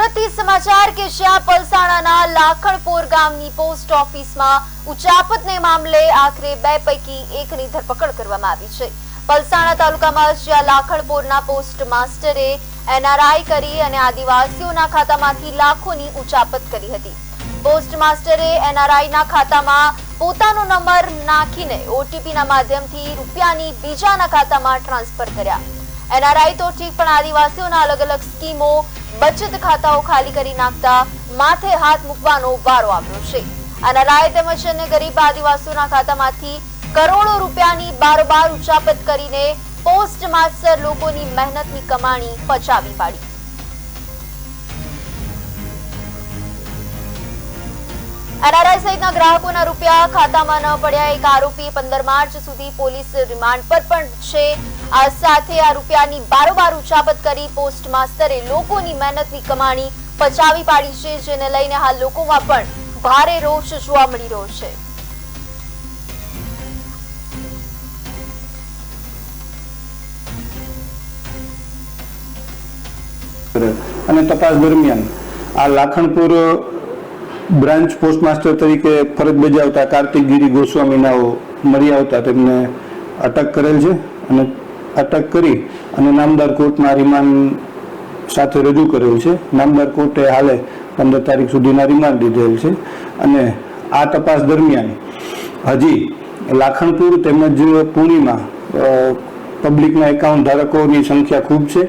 સુરતથી સમાચાર કે જ્યાં પલસાણાના લાખણપોર ગામની પોસ્ટ ઓફિસમાં ઉચાપતને મામલે આખરે 2 પૈકી 1ની ધરપકડ કરવામાં આવી છે। પલસાણા તાલુકામાં જ્યાં લાખણપોરના પોસ્ટ માસ્ટરે એનઆરઆઈ કરી અને આદિવાસીઓના ખાતામાંથી લાખોની ઉચાપત કરી હતી। પોસ્ટ માસ્ટરે એનઆરઆઈના ખાતામાં પોતાનો નંબર નાખીને ઓટીપીના માધ્યમથી રૂપિયાની બીજાના ખાતામાં ટ્રાન્સફર કર્યા। એનઆરઆઈ તો ઠીક પણ આદિવાસીઓના અલગ અલગ સ્કીમો બચત ખાતાઓ ખાલી કરી નાખતા માથે હાથ મૂકવાનો વારો આવ્યો છે। એનઆરઆઈ તેમજ અન્ય ગરીબ આદિવાસીઓના ખાતામાંથી કરોડો રૂપિયાની બારોબાર ઉચાપત કરીને પોસ્ટ માસ્ટર લોકોની મહેનતની કમાણી પચાવી પાડી। એનઆરઆઈ સહિતના ગ્રાહકોના રૂપિયા ખાતામાં ન પડ્યા એક આરોપી 15 માર્ચ સુધી પોલીસ રિમાન્ડ પર પણ છે। આ સાથે આ રૂપિયાની બારોબાર ઉચાપત કરી પોસ્ટ માસ્ટરે લોકોની મહેનતની કમાણી પચાવી પાડી છે, જેને લઈને હાલ લોકોમાં પણ ભારે રોષ જોવા મળી રહ્યો છે। અને તપાસ દરમિયાન આ લાખણપુર બ્રાન્ચ પોસ્ટમાસ્ટર તરીકે ફરજ બજાવતા કાર્તિક ગિરી ગોસ્વામીનાઓ મળી આવતા તેમને અટક કરેલ છે અને અટક કરી અને નામદાર કોર્ટમાં રિમાન્ડ સાથે રજૂ કરેલ છે। નામદાર કોર્ટે હાલે 15 તારીખ સુધીના રિમાન્ડ દીધેલ છે અને આ તપાસ દરમિયાન હજી લાખણપુર તેમજ પુણીમાં પબ્લિકના એકાઉન્ટ ધારકોની સંખ્યા ખૂબ છે,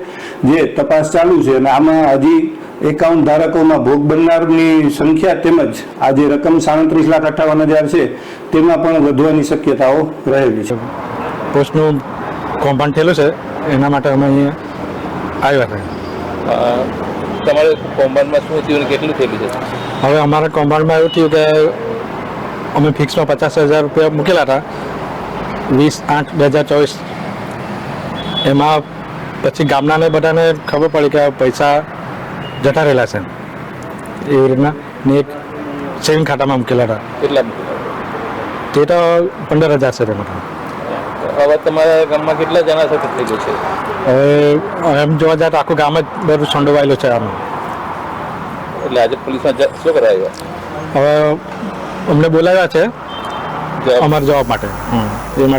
જે તપાસ ચાલુ છે અને આમાં હજી એકાઉન્ટ ધારકોમાં ભોગ બનનારની સંખ્યા તેમજ આ જે રકમ 37,58,000 છે તેમાં પણ વધવાની શક્યતાઓ રહેલી છે। પોસ્ટનું કૌભાંડ થયેલું છે એના માટે અમે અહીંયા આવ્યા હતા। તમારે કૌભાંડમાં શું થયું અને કેટલું થયેલું છે? હવે અમારા કૌભાંડમાં એવું થયું કે અમે ફિક્સમાં 50,000 રૂપિયા મૂકેલા હતા 20/8/2024। એમાં પછી ગામનાને બધાને ખબર પડી કે પૈસા જતા રહેલા છે, એવી રીતના ને એક સેવિંગ ખાતામાં મૂકેલા હતા। કેટલા? તે તો 15,000 છે તેમાં। હવે તમારા ગામમાં કેટલા જણા સાથે થઈ ગયું છે? હવે એમ જોવા જાય તો આખું ગામ જ બધું સંડોવાયેલું છે આમાં। એટલે આજે પોલીસમાં શું કરાવ્યા? હવે અમને બોલાવ્યા છે અમારા જવાબ માટે।